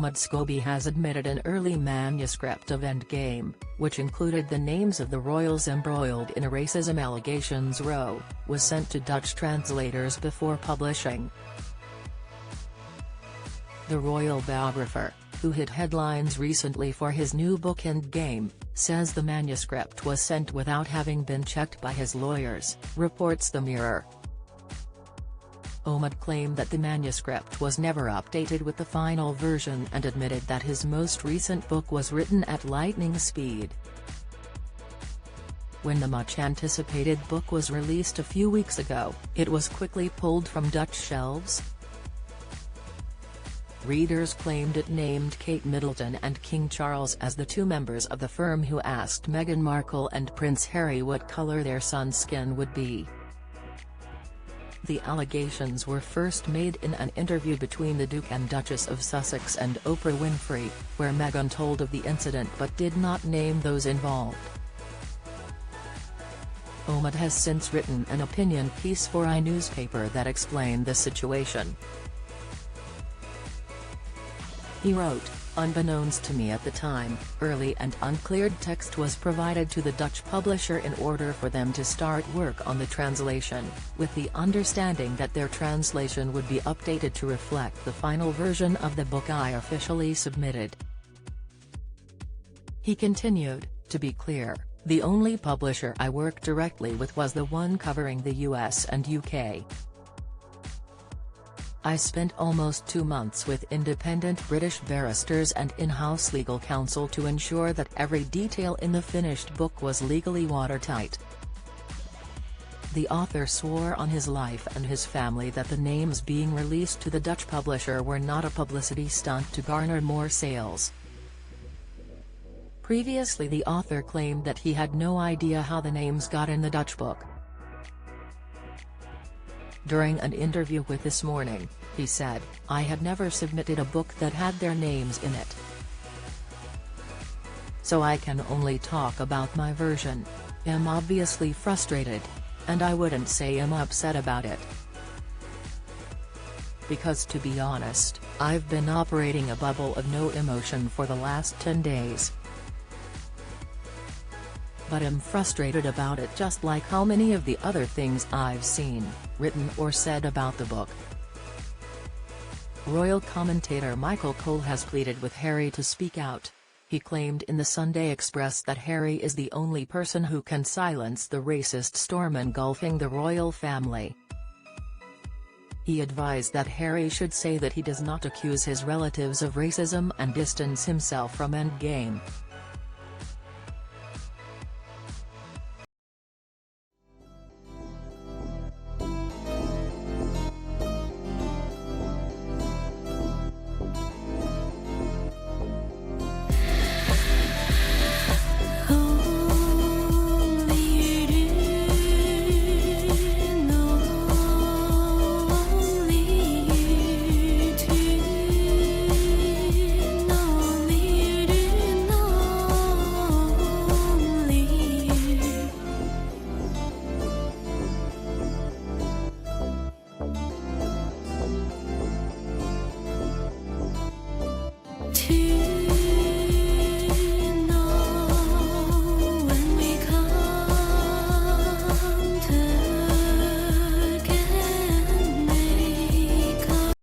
Omid Scobie has admitted an early manuscript of Endgame, which included the names of the royals embroiled in a racism allegations row, was sent to Dutch translators before publishing. The royal biographer, who hit headlines recently for his new book Endgame, says the manuscript was sent without having been checked by his lawyers, reports The Mirror. Omid claimed that the manuscript was never updated with the final version and admitted that his most recent book was written at lightning speed. When the much-anticipated book was released a few weeks ago, it was quickly pulled from Dutch shelves. Readers claimed it named Kate Middleton and King Charles as the two members of the firm who asked Meghan Markle and Prince Harry what colour their son's skin would be. The allegations were first made in an interview between the Duke and Duchess of Sussex and Oprah Winfrey, where Meghan told of the incident but did not name those involved. Omid has since written an opinion piece for a newspaper that explained the situation. He wrote, "Unbeknownst to me at the time, early and uncleared text was provided to the Dutch publisher in order for them to start work on the translation, with the understanding that their translation would be updated to reflect the final version of the book I officially submitted." He continued, "To be clear, the only publisher I worked directly with was the one covering the US and UK. I spent almost 2 months with independent British barristers and in-house legal counsel to ensure that every detail in the finished book was legally watertight." The author swore on his life and his family that the names being released to the Dutch publisher were not a publicity stunt to garner more sales. Previously, the author claimed that he had no idea how the names got in the Dutch book. During an interview with This Morning, he said, "I had never submitted a book that had their names in it. So I can only talk about my version. I'm obviously frustrated. And I wouldn't say I'm upset about it. Because to be honest, I've been operating a bubble of no emotion for the last 10 days. But I'm frustrated about it just like how many of the other things I've seen, written or said about the book." Royal commentator Michael Cole has pleaded with Harry to speak out. He claimed in the Sunday Express that Harry is the only person who can silence the racist storm engulfing the royal family. He advised that Harry should say that he does not accuse his relatives of racism and distance himself from Endgame.